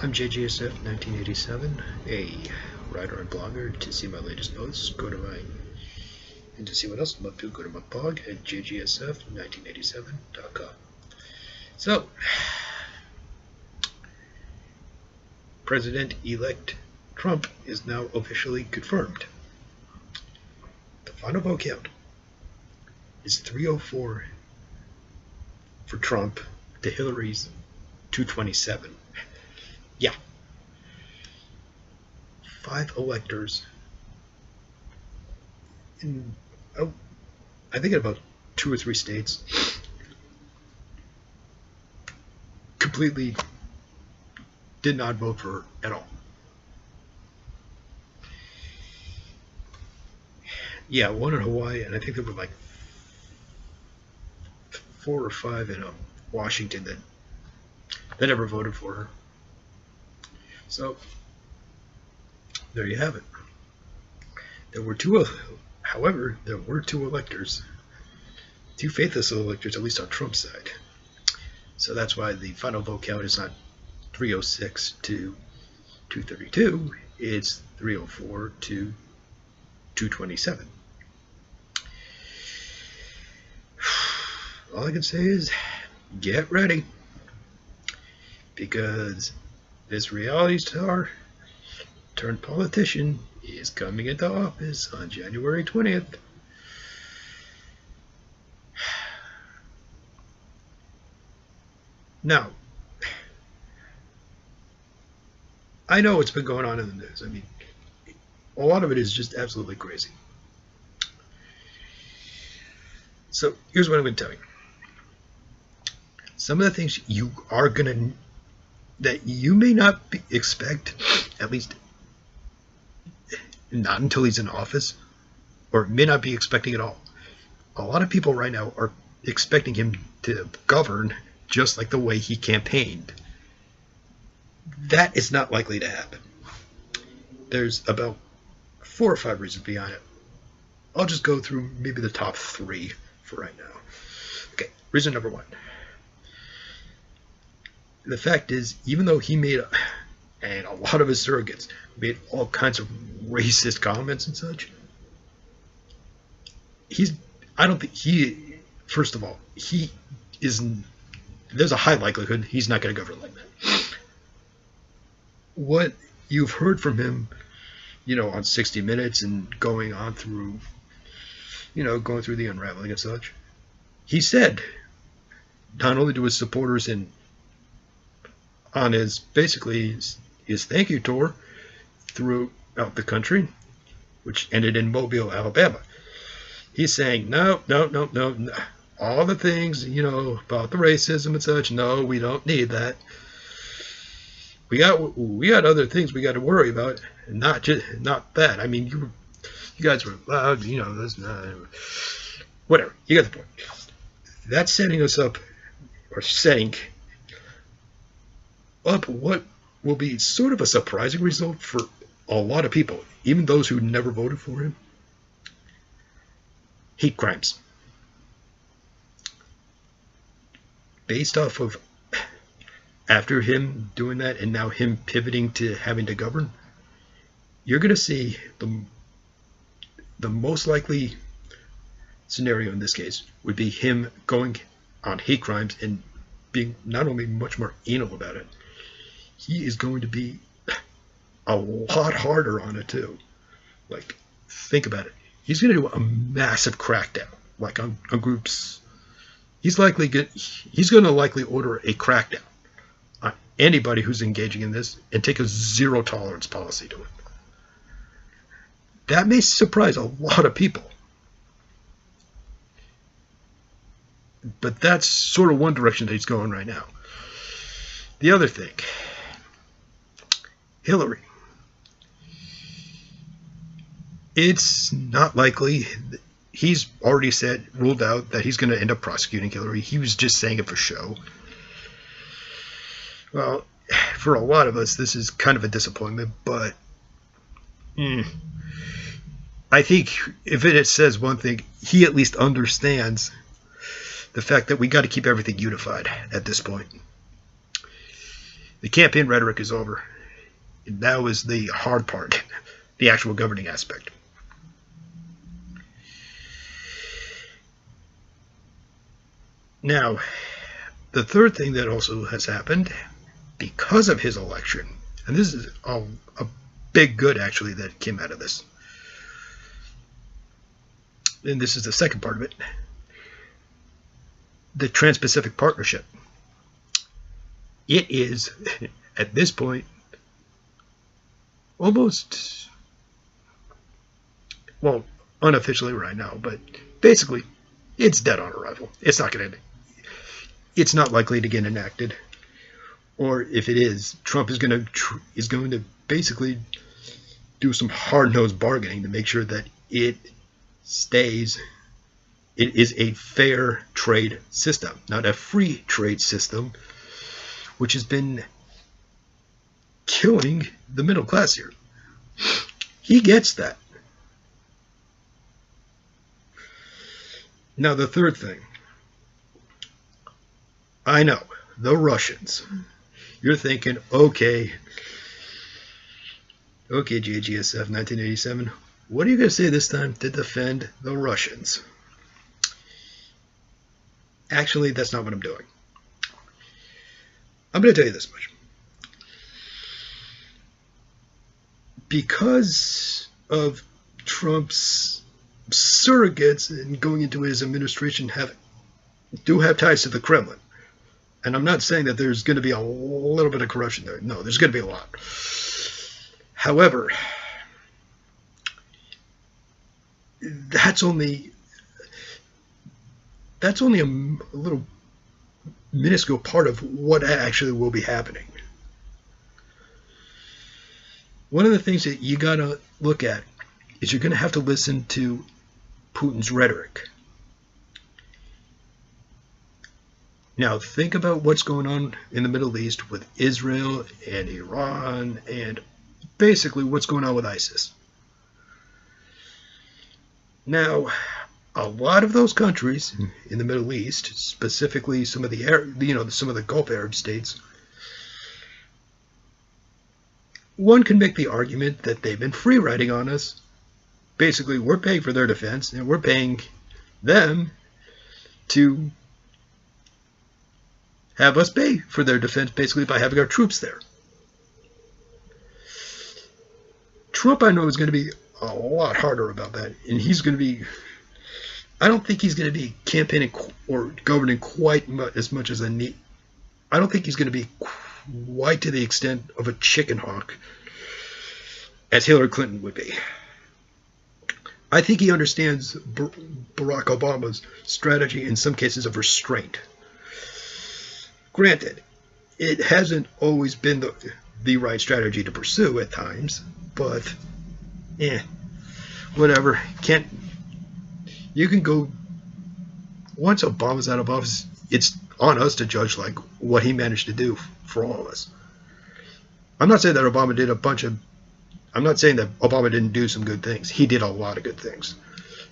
I'm JGSF 1987, a writer and blogger. To see my latest posts, and to see what else I'm up to, go to my blog at jgsf1987.com. So, President-elect Trump is now officially confirmed. The final vote count is 304 for Trump to Hillary's 227. Yeah. 5 electors in, I think in about 2 or 3 states completely did not vote for her at all. Yeah, 1 in Hawaii, and I think there were like 4 or 5 in Washington that never voted for her. So there you have it. However, there were 2 electors, 2 faithless electors, at least on Trump's side. So that's why the final vote count is not 306 to 232, it's 304 to 227. All I can say is get ready, because this reality star turned politician is coming into office on January 20th. Now, I know what's been going on in the news. I mean, a lot of it is just absolutely crazy. So here's what I'm going to tell you. Some of the things that you may not expect, at least not until he's in office, or may not be expecting at all. A lot of people right now are expecting him to govern just like the way he campaigned. That is not likely to happen. There's about 4 or 5 reasons behind it. I'll just go through maybe the top 3 for right now. Okay, reason number 1. The fact is, even though he made, and a lot of his surrogates made all kinds of racist comments and such, first of all, there's a high likelihood he's not going to govern like that. What you've heard from him, on 60 Minutes and going through the unraveling and such, he said, not only to his supporters on his thank you tour throughout the country, which ended in Mobile, Alabama, he's saying, no, all the things, about the racism and such, no, we don't need that. We got other things we got to worry about, and not that. I mean, you guys were loud, whatever. You got the point. That's setting up what will be sort of a surprising result for a lot of people, even those who never voted for him. Hate crimes. Based off of after him doing that and now him pivoting to having to govern, you're going to see the most likely scenario in this case would be him going on hate crimes and being not only much more anal about it, he is going to be a lot harder on it too. Like, think about it. He's going to do a massive crackdown, like on groups. He's going to likely order a crackdown on anybody who's engaging in this and take a zero tolerance policy to it. That may surprise a lot of people. But that's sort of one direction that he's going right now. The other thing, Hillary. It's not likely. He's already ruled out that he's going to end up prosecuting Hillary. He was just saying it for show. Well, for a lot of us, this is kind of a disappointment, but I think if it says one thing, he at least understands the fact that we got to keep everything unified at this point. The campaign rhetoric is over. That was the hard part, the actual governing aspect. Now, the third thing that also has happened because of his election, and this is a big good actually that came out of this, and this is the second part of it, the Trans-Pacific Partnership. It is, at this point, almost, well, unofficially right now, but basically, it's dead on arrival. It's not going to, it's not likely to get enacted, or if it is, Trump is going to basically do some hard-nosed bargaining to make sure that it stays. It is a fair trade system, not a free trade system, which has been killing the middle class here. He gets that. Now, the third thing. I know, the Russians. You're thinking, okay, JGSF 1987, what are you going to say this time to defend the Russians? Actually, that's not what I'm doing. I'm going to tell you this much. Because of Trump's surrogates and going into his administration do have ties to the Kremlin. And I'm not saying that there's going to be a little bit of corruption there. No, there's going to be a lot. However, that's only a little minuscule part of what actually will be happening. One of the things that you got to look at is you're going to have to listen to Putin's rhetoric. Now, think about what's going on in the Middle East with Israel and Iran and basically what's going on with ISIS. Now, a lot of those countries in the Middle East, specifically some of the some of the Gulf Arab states, one can make the argument that they've been free riding on us. Basically, we're paying for their defense, and we're paying them to have us pay for their defense, basically by having our troops there. Trump, I know, is going to be a lot harder about that, and he's going to be, I don't think he's going to be campaigning or governing quite as much as I need. I don't think he's going to be quite to the extent of a chicken hawk as Hillary Clinton would be. I think he understands Barack Obama's strategy in some cases of restraint. Granted, it hasn't always been the right strategy to pursue at times, but whatever. You can go, once Obama's out of office, it's on us to judge like what he managed to do for all of us. I'm not saying that Obama did I'm not saying that Obama didn't do some good things. He did a lot of good things.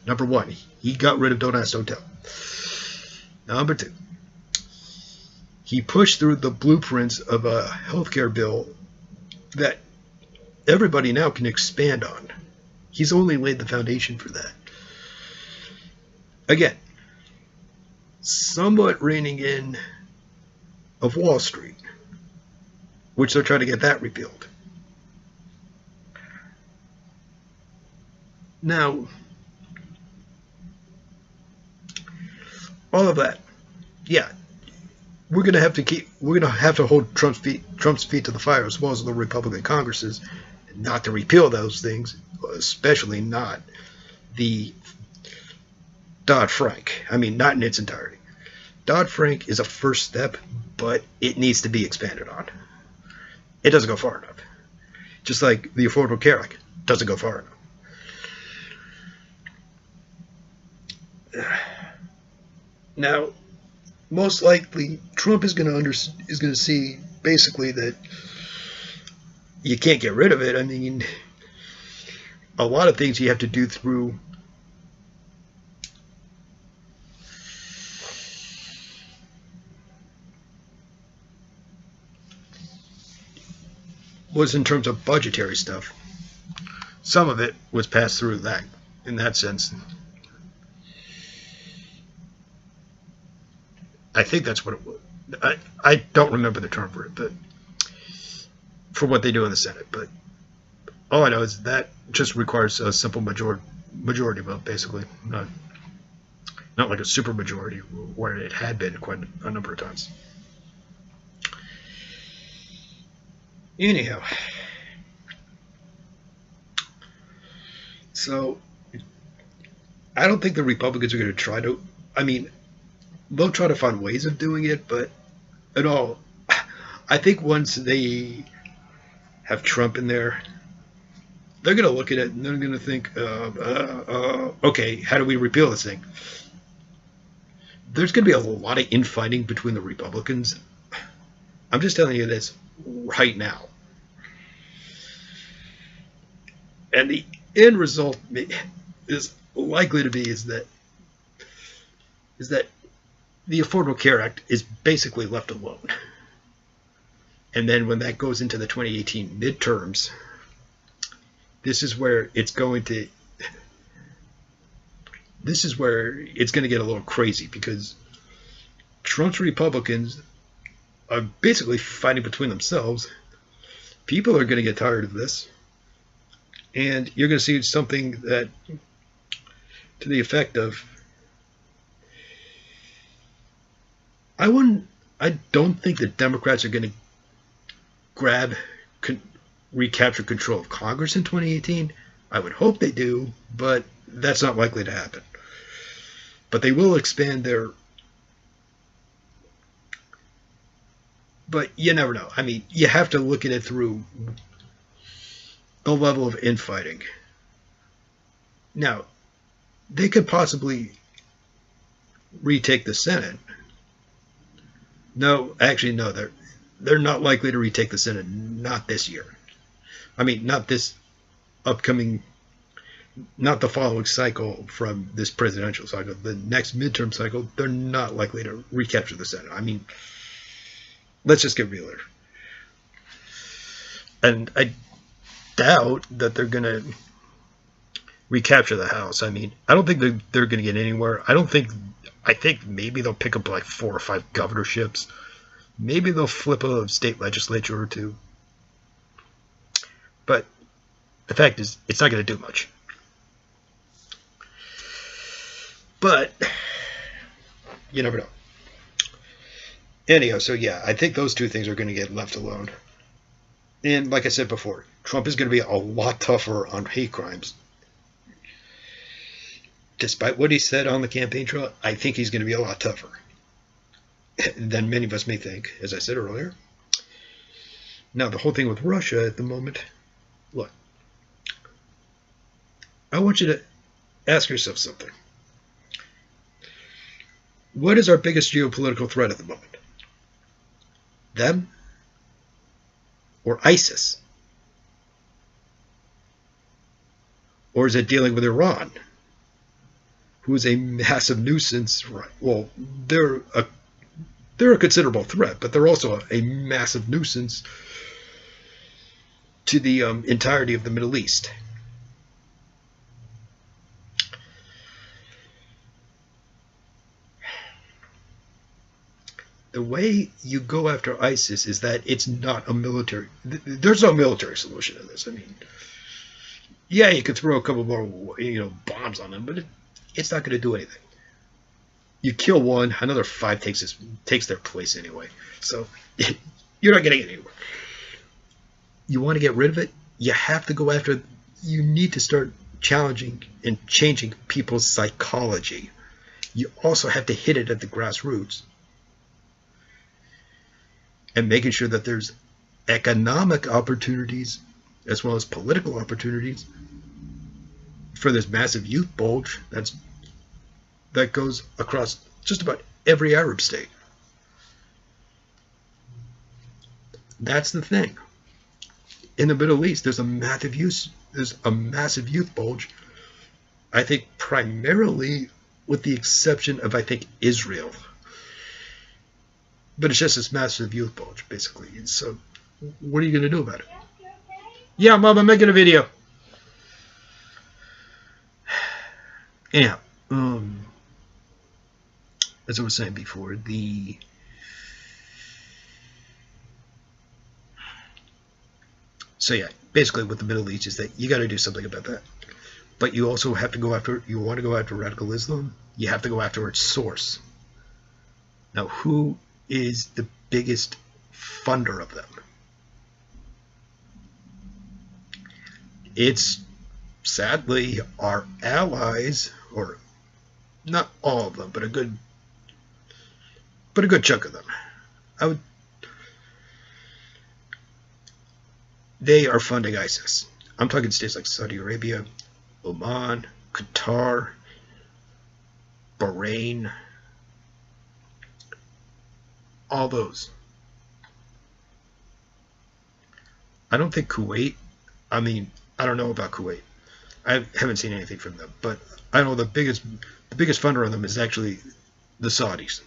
Number one, he got rid of Don't Ask, Don't Tell. Number two, he pushed through the blueprints of a healthcare bill that everybody now can expand on. He's only laid the foundation for that. Again, somewhat reining in of Wall Street, which they're trying to get that repealed. Now, all of that, yeah, we're gonna have to hold Trump's feet to the fire, as well as the Republican Congresses, not to repeal those things, especially not the Dodd-Frank. I mean, not in its entirety. Dodd-Frank is a first step, but it needs to be expanded on. It doesn't go far enough. Just like the Affordable Care Act doesn't go far enough. Now, most likely, Trump is going to see basically that you can't get rid of it. I mean, a lot of things you have to do through was in terms of budgetary stuff. Some of it was passed through that, in that sense. I think that's what it was. I don't remember the term for it, but for what they do in the Senate. But all I know is that just requires a simple majority vote, basically. Not like a super majority where it had been quite a number of times. Anyhow, so I don't think the Republicans are going to try to, I mean, they'll try to find ways of doing it, but at all, I think once they have Trump in there, they're going to look at it and they're going to think, okay, how do we repeal this thing? There's going to be a lot of infighting between the Republicans. I'm just telling you this right now. And the end result is likely to be is that the Affordable Care Act is basically left alone. And then when that goes into the 2018 midterms, this is where it's going to get a little crazy, because Trump's Republicans are basically fighting between themselves. People are going to get tired of this. And you're going to see something that, to the effect of, I don't think the Democrats are going to recapture control of Congress in 2018. I would hope they do, but that's not likely to happen. But they will expand their... But you never know. I mean, you have to look at it through the level of infighting. Now, they could possibly retake the Senate. No, actually, no. They're not likely to retake the Senate. Not this year. I mean, not this upcoming, not the following cycle from this presidential cycle. The next midterm cycle, they're not likely to recapture the Senate. I mean, let's just get real here. And I doubt that they're going to recapture the House. I mean, I don't think they're going to get anywhere. I think maybe they'll pick up like 4 or 5 governorships. Maybe they'll flip a state legislature or two. But the fact is, it's not going to do much. But you never know. Anyhow, so yeah, I think those two things are going to get left alone. And like I said before, Trump is going to be a lot tougher on hate crimes. Despite what he said on the campaign trail, I think he's going to be a lot tougher than many of us may think, as I said earlier. Now, the whole thing with Russia at the moment, look, I want you to ask yourself something. What is our biggest geopolitical threat at the moment? Them or ISIS? Or is it dealing with Iran, who is a massive nuisance? Right. Well, they're a considerable threat, but they're also a massive nuisance to the entirety of the Middle East. The way you go after ISIS is that it's not a military... There's no military solution to this. I mean, yeah, you could throw a couple more, bombs on them, but it's not going to do anything. You kill one, another 5 takes their place anyway. So you're not getting anywhere. You want to get rid of it? You have to go after... You need to start challenging and changing people's psychology. You also have to hit it at the grassroots. And making sure that there's economic opportunities as well as political opportunities for this massive youth bulge that goes across just about every Arab state. That's the thing. In the Middle East, there's a massive youth bulge. I think primarily with the exception of, I think, Israel. But it's just this massive youth bulge, basically. And so what are you going to do about it? Yeah, Mom, I'm making a video. Anyhow, as I was saying before, so yeah, basically with the Middle East is that you got to do something about that. But you also have to go after, you want to go after radical Islam, you have to go after its source. Now, who is the biggest funder of them? It's sadly our allies, or not all of them, but a good chunk of them. They are funding ISIS. I'm talking states like Saudi Arabia, Oman, Qatar, Bahrain, all those. I don't think Kuwait, I mean, I don't know about Kuwait. I haven't seen anything from them, but I know the biggest funder on them is actually the Saudis.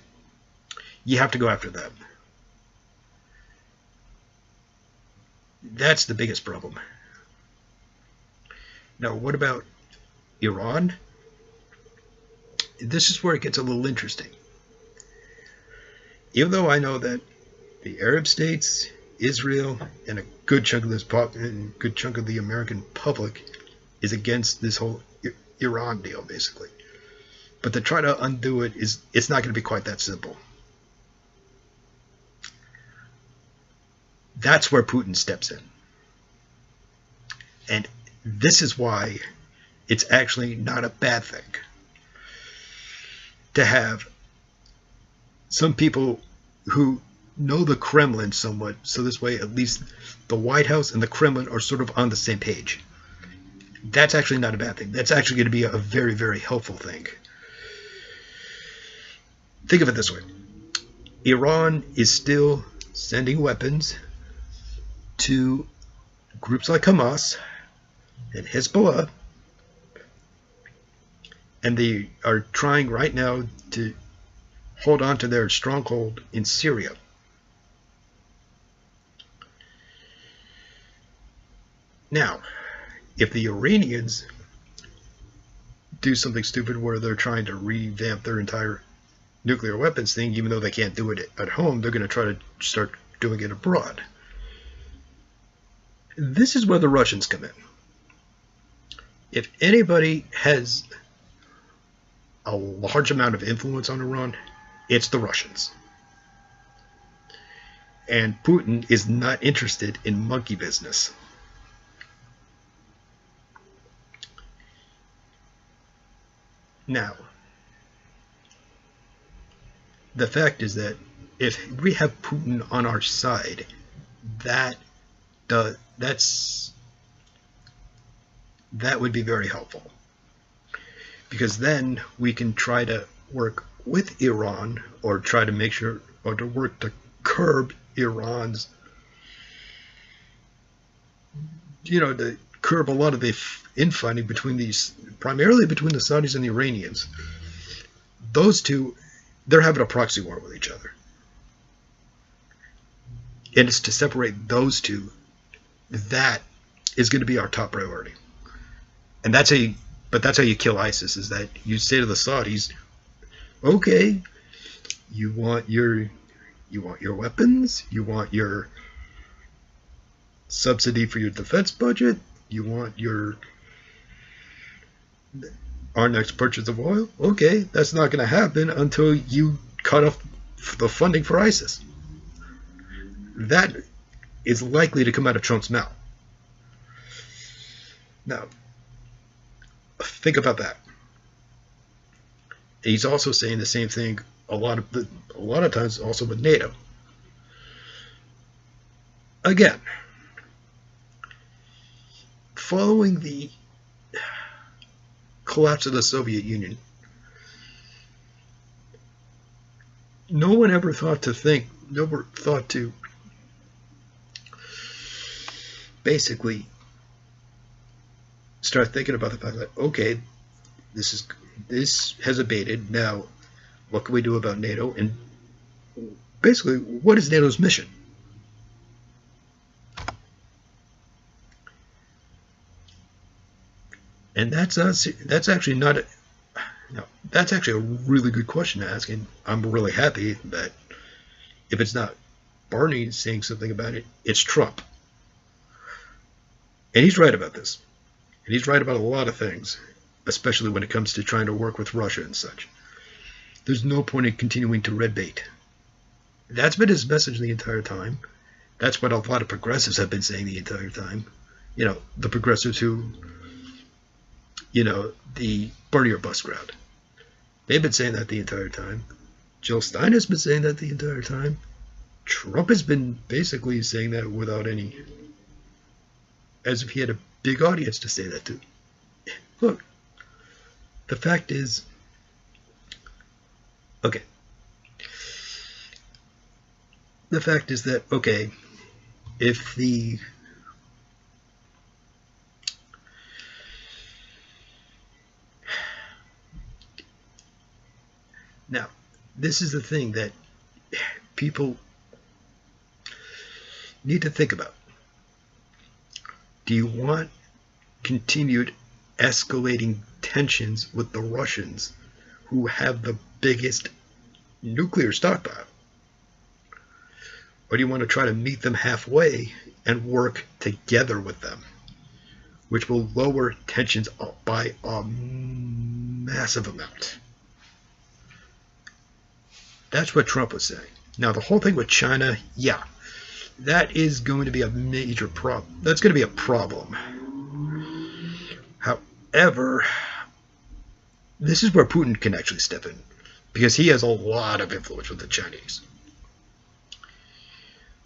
You have to go after them. That's the biggest problem. Now, what about Iran? This is where it gets a little interesting. Even though I know that the Arab states, Israel, and a good chunk of the American public is against this whole Iran deal, basically. But to try to undo it it's not going to be quite that simple. That's where Putin steps in. And this is why it's actually not a bad thing to have some people who know the Kremlin somewhat, so this way at least the White House and the Kremlin are sort of on the same page. That's actually not a bad thing. That's actually going to be a very, very helpful thing. Think of it this way. Iran is still sending weapons to groups like Hamas and Hezbollah, and they are trying right now to hold on to their stronghold in Syria. Now, if the Iranians do something stupid where they're trying to revamp their entire nuclear weapons thing, even though they can't do it at home, they're going to try to start doing it abroad. This is where the Russians come in. If anybody has a large amount of influence on Iran, it's the Russians. And Putin is not interested in monkey business. Now, the fact is that if we have Putin on our side, that would be very helpful, because then we can try to work with Iran, or try to make sure, or to work to curb Iran's, to curb a lot of the infighting between these, primarily between the Saudis and the Iranians. Those two, they're having a proxy war with each other. And it's to separate those two. That is going to be our top priority. And that's how you kill ISIS, is that you say to the Saudis, okay, you want your weapons, you want your subsidy for your defense budget, you want our next purchase of oil. Okay, that's not going to happen until you cut off the funding for ISIS. That is likely to come out of Trump's mouth. Now, think about that. He's also saying the same thing a lot of times also with NATO. Again, following the collapse of the Soviet Union, no one ever thought to basically start thinking about the fact that, okay, this has abated. Now, what can we do about NATO? And basically, what is NATO's mission? And that's actually not a, no, that's actually a really good question to ask, and I'm really happy that if it's not Bernie saying something about it, it's Trump. And he's right about this. And he's right about a lot of things, especially when it comes to trying to work with Russia and such. There's no point in continuing to red bait. That's been his message the entire time. That's what a lot of progressives have been saying the entire time. You know, the progressives who, you know, the Bernie or bust crowd. They've been saying that the entire time. Jill Stein has been saying that the entire time. Trump has been basically saying that without any, as if he had a big audience to say that to. Look, the fact is, okay. The fact is that, okay, if the now, this is the thing that people need to think about. Do you want continued escalating tensions with the Russians, who have the biggest nuclear stockpile? Or do you want to try to meet them halfway and work together with them, which will lower tensions by a massive amount? That's what Trump was saying. Now, the whole thing with China, yeah, that is going to be a major problem. That's going to be a problem. However, this is where Putin can actually step in, because he has a lot of influence with the Chinese.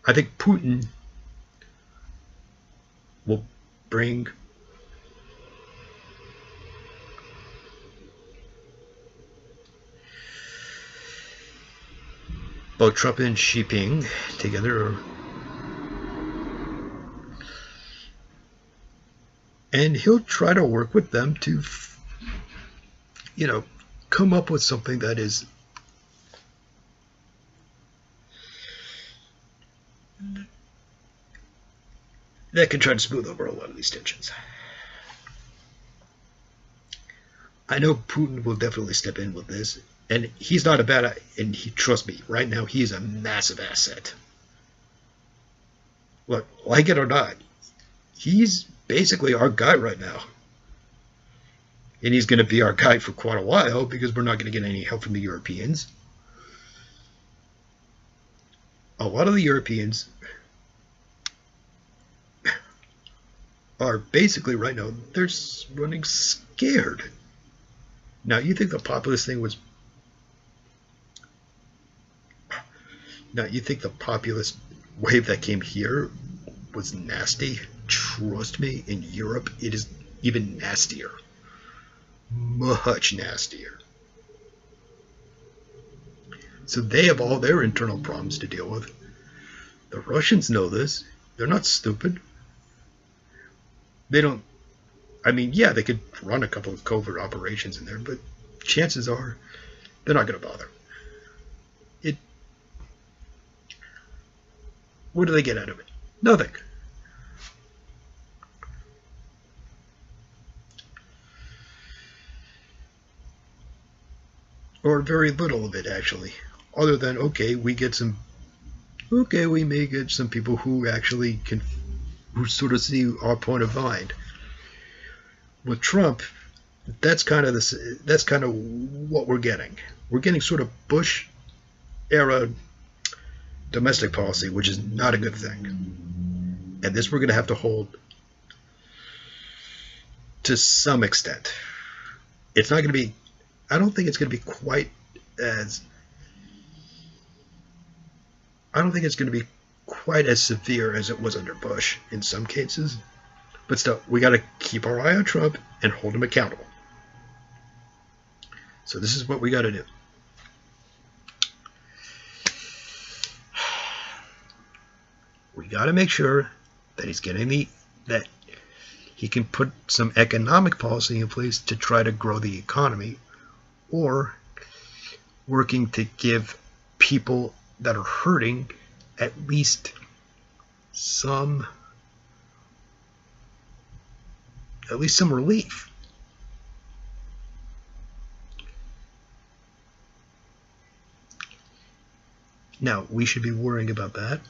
I think Putin will bring both Trump and Xi Jinping together, and he'll try to work with them to, you know, come up with something that is that can try to smooth over a lot of these tensions. I know Putin will definitely step in with this, and he's not a bad, and trust me, right now he's a massive asset. Look, like it or not, he's basically our guy right now. And he's going to be our guy for quite a while, because we're not going to get any help from the Europeans. A lot of the Europeans are basically right now, they're running scared. Now, you think the populist thing was... Now, you think the populist wave that came here was nasty? Trust me, in Europe, it is even nastier. Much nastier. So they have all their internal problems to deal with. The Russians know this. They're not stupid. They don't... I mean, yeah, they could run a couple of covert operations in there, but chances are they're not going to bother. What do they get out of it? Nothing. Or very little of it, actually. Other than, okay, we may get some people who actually can, who sort of see our point of mind. With Trump, that's kind of what we're getting. We're getting sort of Bush era domestic policy, which is not a good thing. And this we're going to have to hold to some extent. It's not going to be, I don't think it's going to be quite as, I don't think it's going to be quite as severe as it was under Bush in some cases. But still, we got to keep our eye on Trump and hold him accountable. So this is what we got to do. We got to make sure that he's getting that he can put some economic policy in place to try to grow the economy, or working to give people that are hurting at least some relief. Now, we should be worrying about that.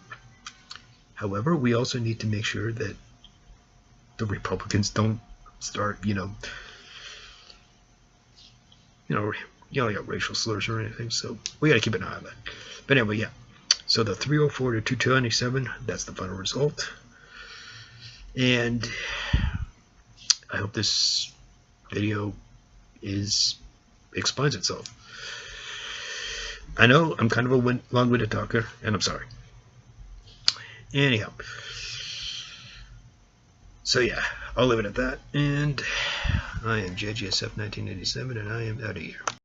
However, we also need to make sure that the Republicans don't start, yelling out racial slurs or anything. So we got to keep an eye on that. But anyway, yeah. So the 304 to 227, that's the final result. And I hope this video explains itself. I know I'm kind of a long-winded talker, and I'm sorry. Anyhow, so yeah, I'll leave it at that. And I am JGSF 1987, and I am out of here.